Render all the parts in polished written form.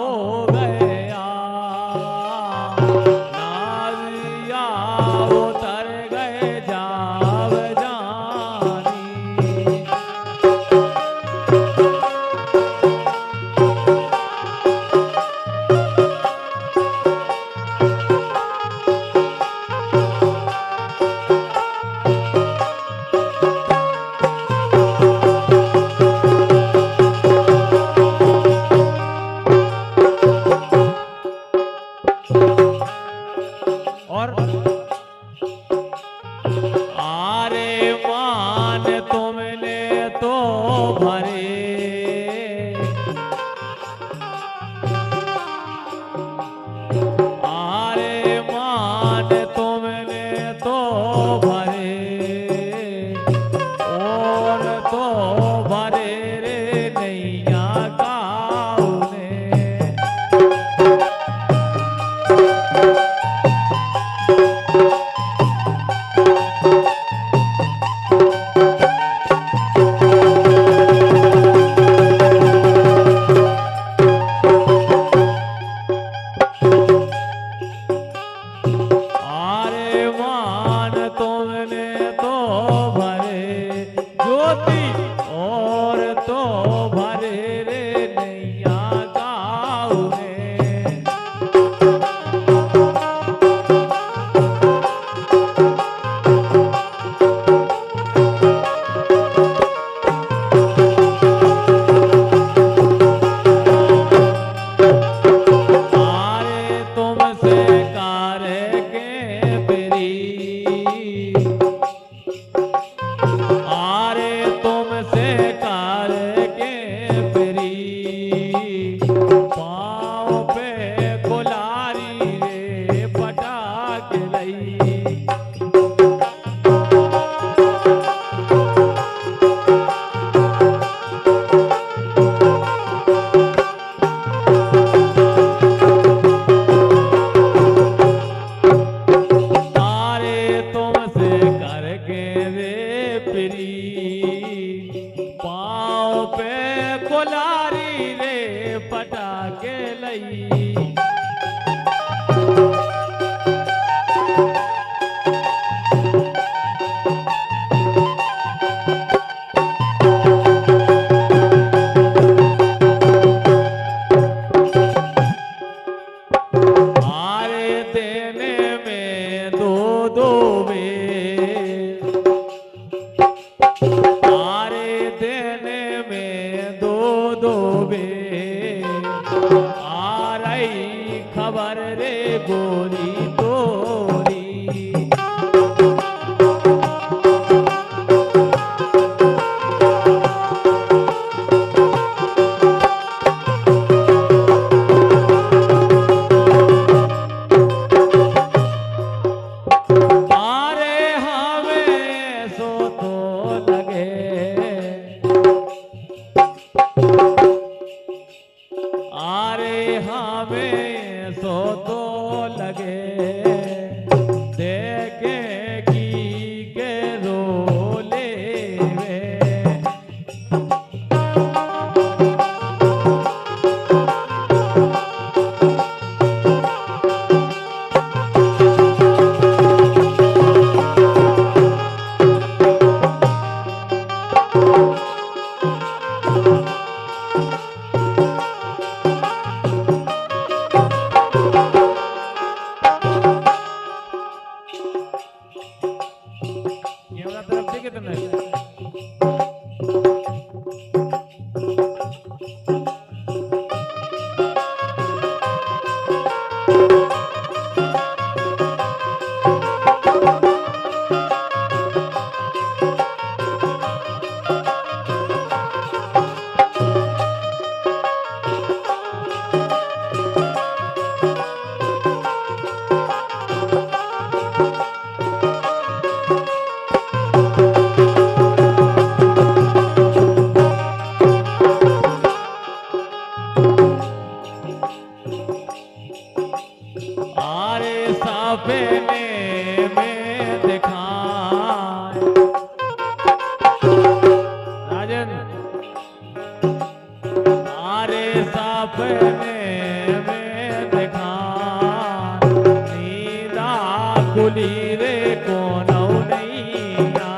हो गया, नारिया उतर गए जाव जानी। और आरे मान तुमने तो भरे, आरे मान तुमने तो भरे, और तो भरे रे नैया गाउने। आरे मान तुमने तो भरे ज्योति, और तो भरे रे नैया गाउने। आरे तुमसे कार्य के प्री, आरे तुमसे कार्य के प्री, पाँव पे कुलारी रे पटाक लई। आरे तुमसे करके रे प्री, पाँव पे कुलारी रे पटाके लई। आरे देने में दो दो बेर, आरे देने में दो दो बेर, आ रही खबर रे गोरी तोरी। आरे हमें सो तो लगे, आरे हमें सो तो लगे, देखे की के रोले वे। ये वाला तरफ देखे तुमने? सपने में दिखाए राजन, आरे सपने में दिखान नींदा खुली रे कोनो नैया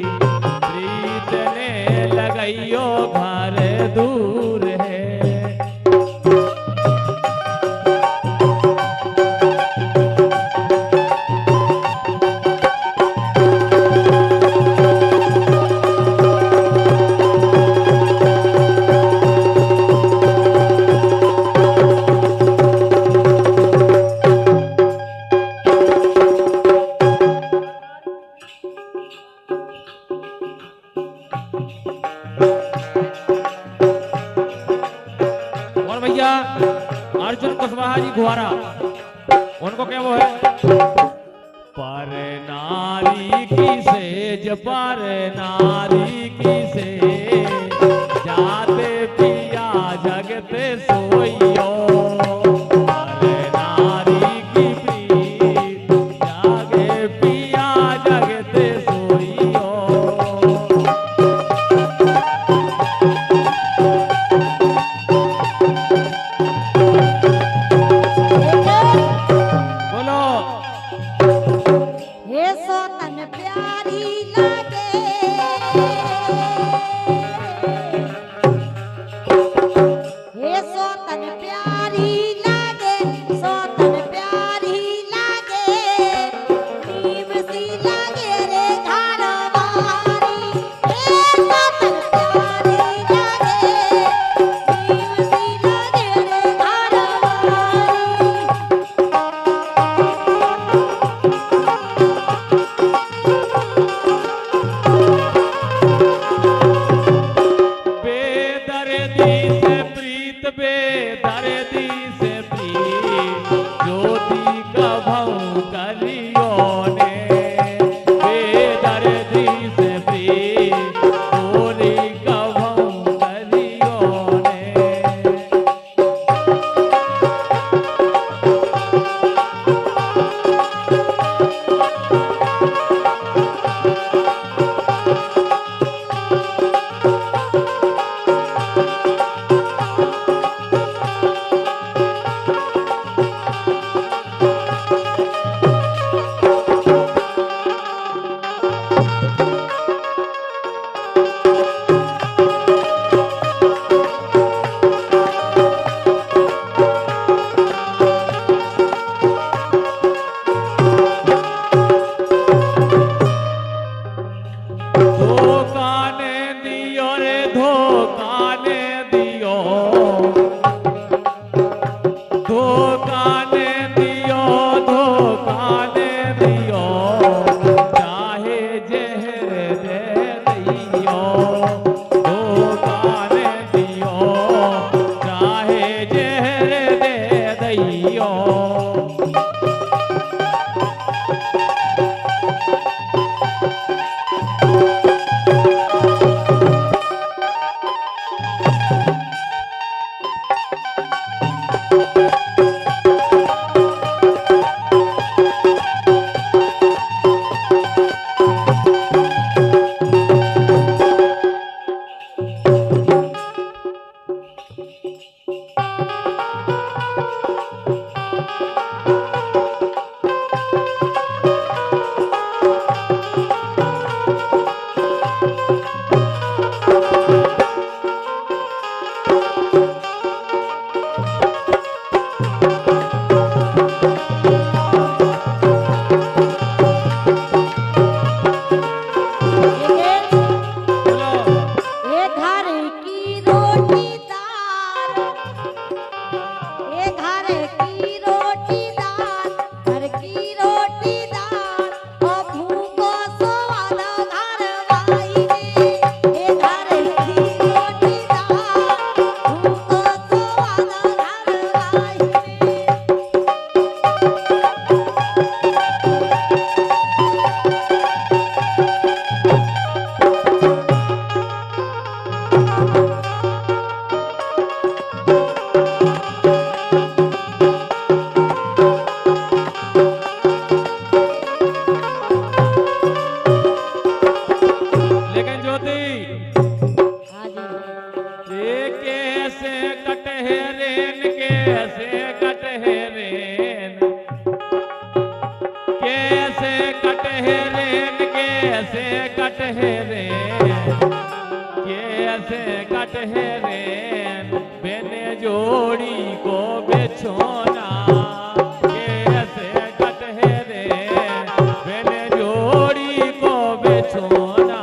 प्रीत ने लगाइयो घर दूर है भैया अर्जुन कुशवाहा जी गुहारा उनको क्या वो है पर नारी की सेज पर नारी की सेज जाते पिया जगते सोइयो पर नारी की प्रीत जागे पिया जगते सोइयो हे सो तन प्यारी लागे कैसे कटे रे कैसे कटे रे बेने जोड़ी को बेछोना कैसे कटे रे बेने जोड़ी को बेछोना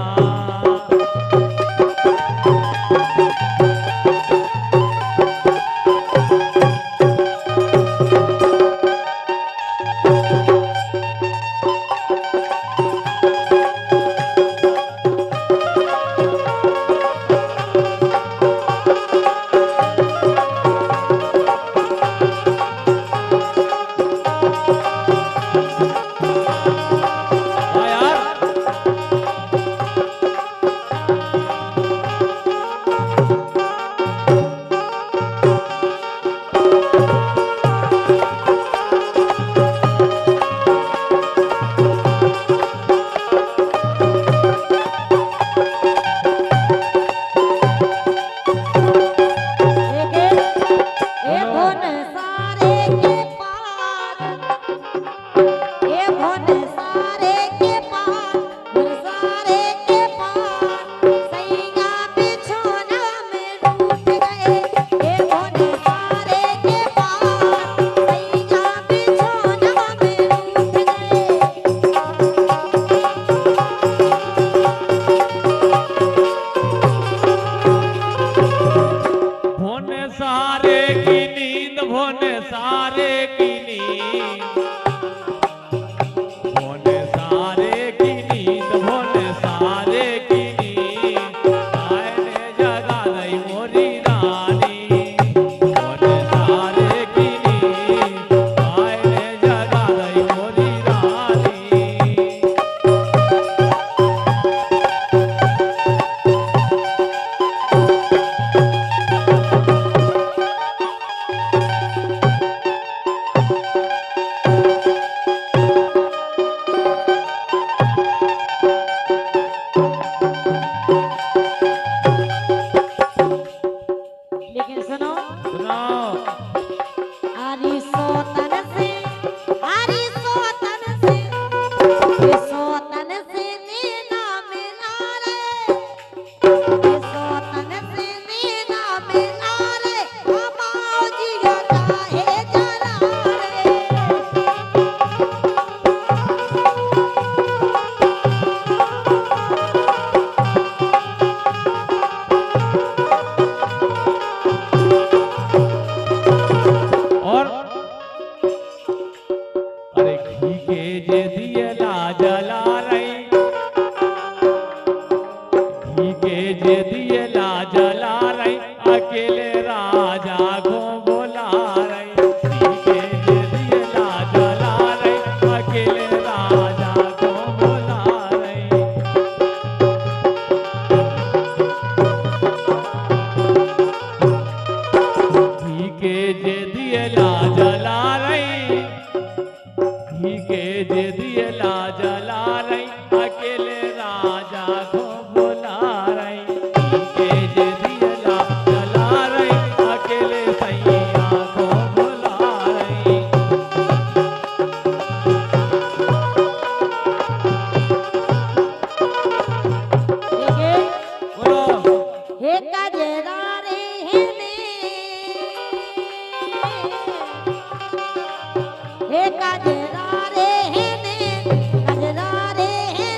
कजरा रे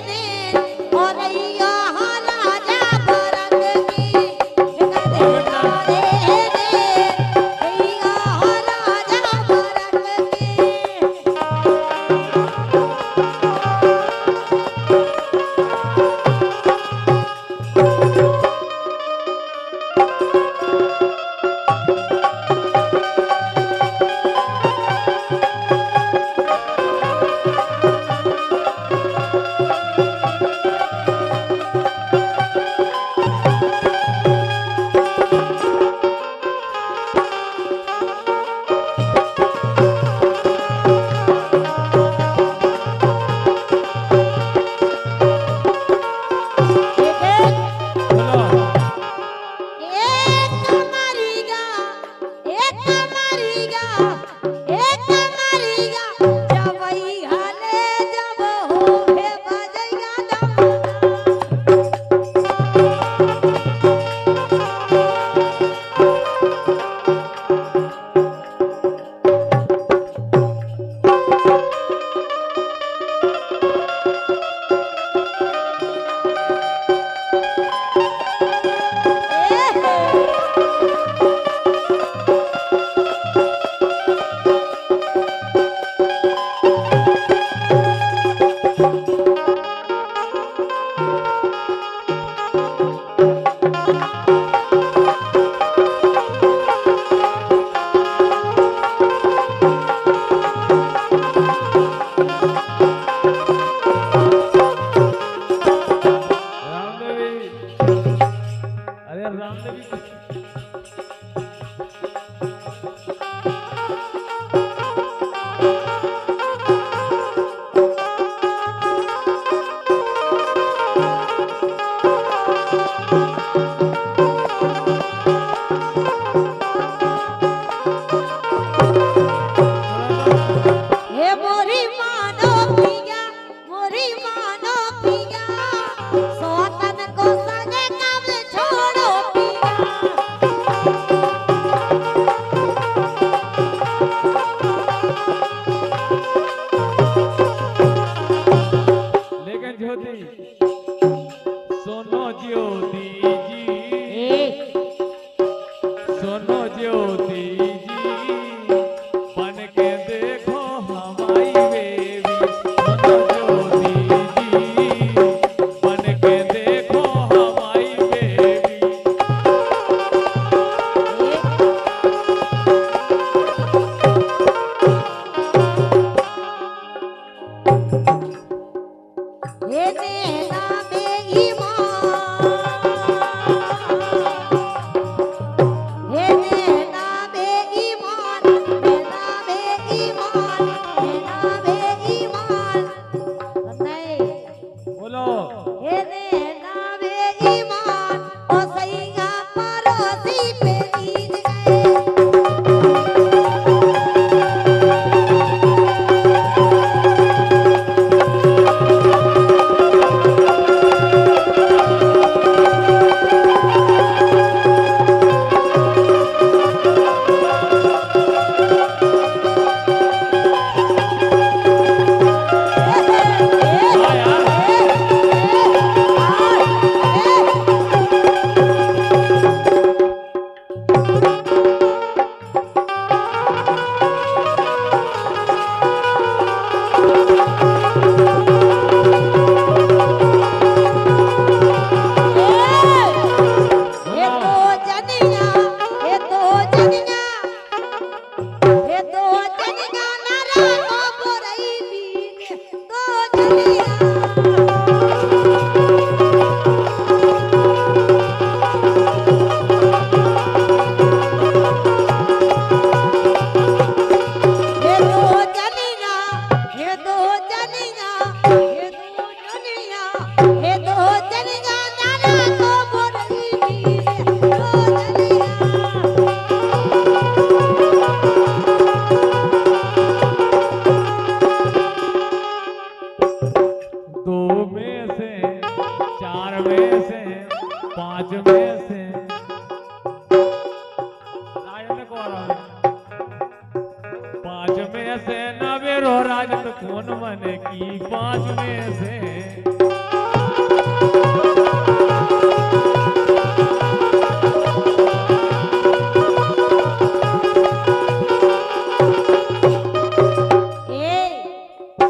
ने और अय्या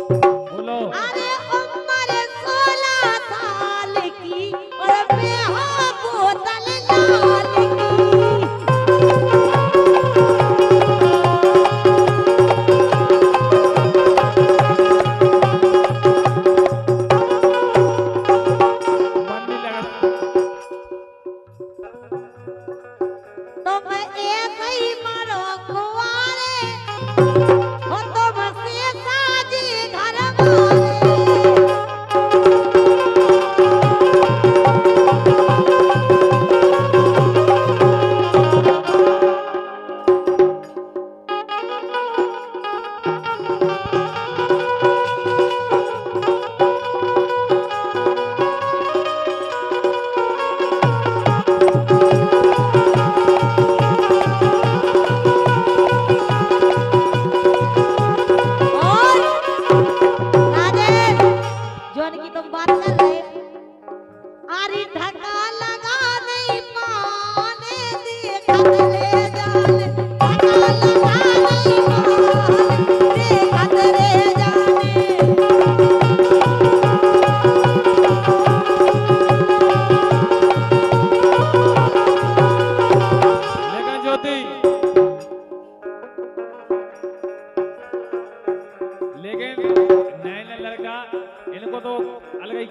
अरे उम्र 16 साल की और मैं हाँ बोतल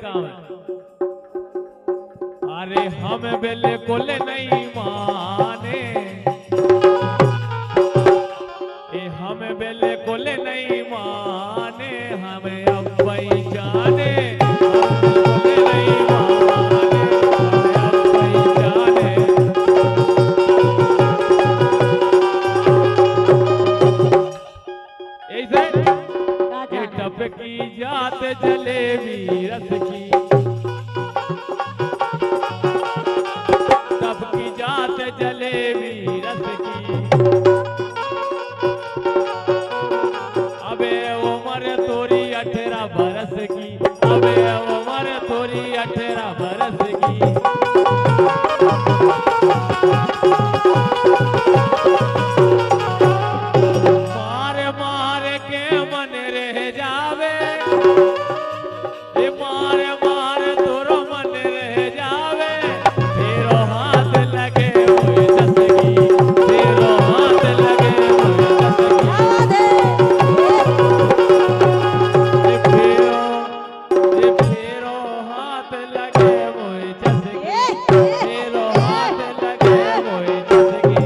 काम है। अरे हम बिल्कुल नहीं माने, हम बिल्कुल नहीं माने, हमें अब भाई जाने, बिल्कुल नहीं माने, हमें अब भाई जाने। ऐसे ये टपकी जात जलेबी रस की, टपकी जात जलेबी रस की। अबे उम्र तोरी 18 बरस की, अबे उम्र तोरी 18 बरस की। मार मार के मन रह जावे, मार मार तोरो मन रह जावे, तेरो हाथ लगे हुए चसकी, तेरो हाथ लगे हुए चसकी। फेरो हाथ लगे हुए चसकी, फेरो हाथ लगे हुए चसकी।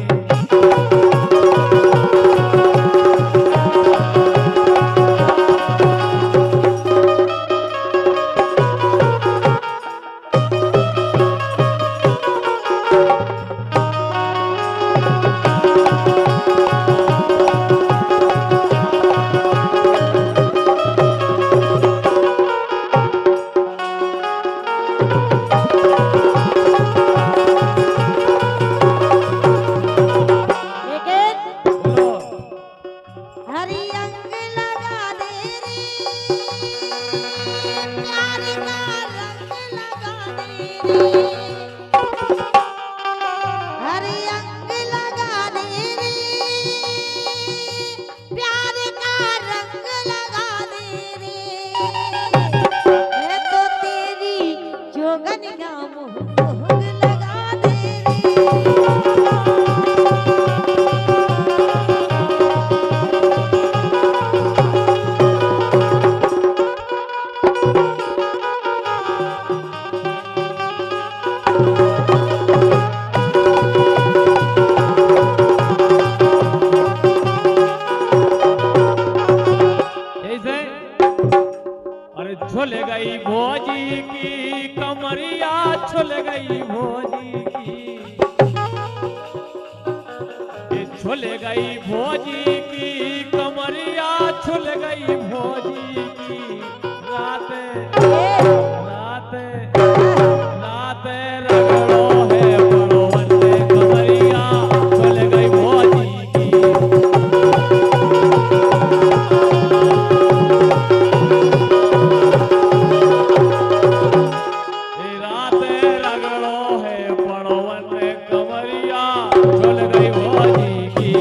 हरी अंग लगा दे रे, प्यार का रंग लगा दे रे, हरी अंग लगा दे रे, प्यार का रंग लगा दे रे, मैं तो तेरी जोगन का मोह लगा दे रे। ऐसे अरे झुल गई भोजी की कमरिया, झुल गई भोजी की, झुल गई भोजी की कमरिया, झुल गई भोजी की। रात रात रात रगड़ो है बड़ोवन में कमरिया, झुल गई भोजी की। रात रगड़ो है पड़ोवन में कमरिया, झुल गई भोजी की।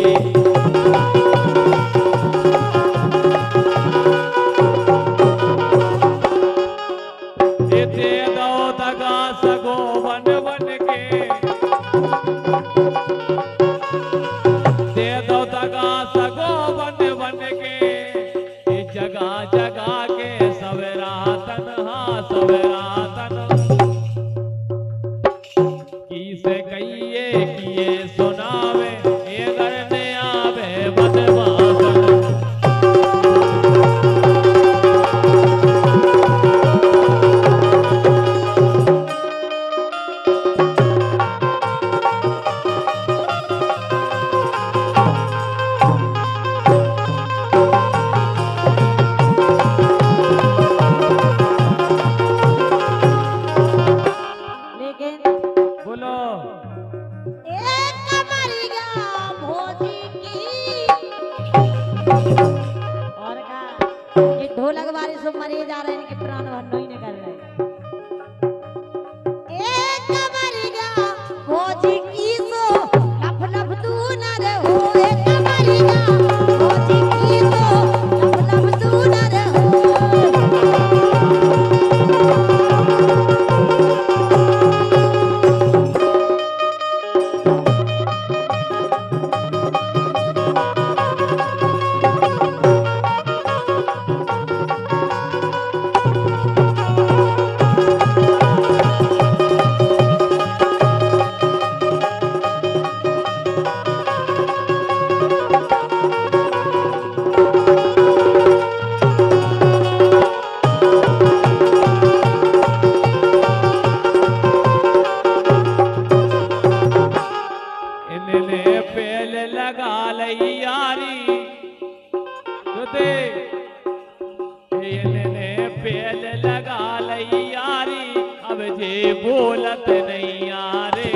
अब जे बोलत नहीं यारे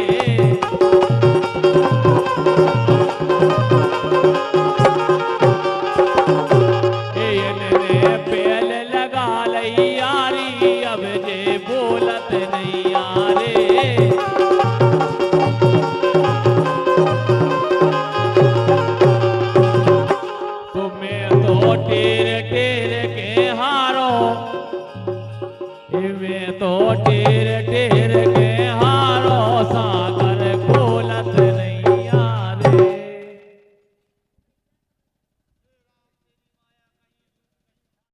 पेल लगा लई यारी अब जे बोलत नहीं यारे तुम्हें तो टेर टेर के हारो मैं तो टेर टेर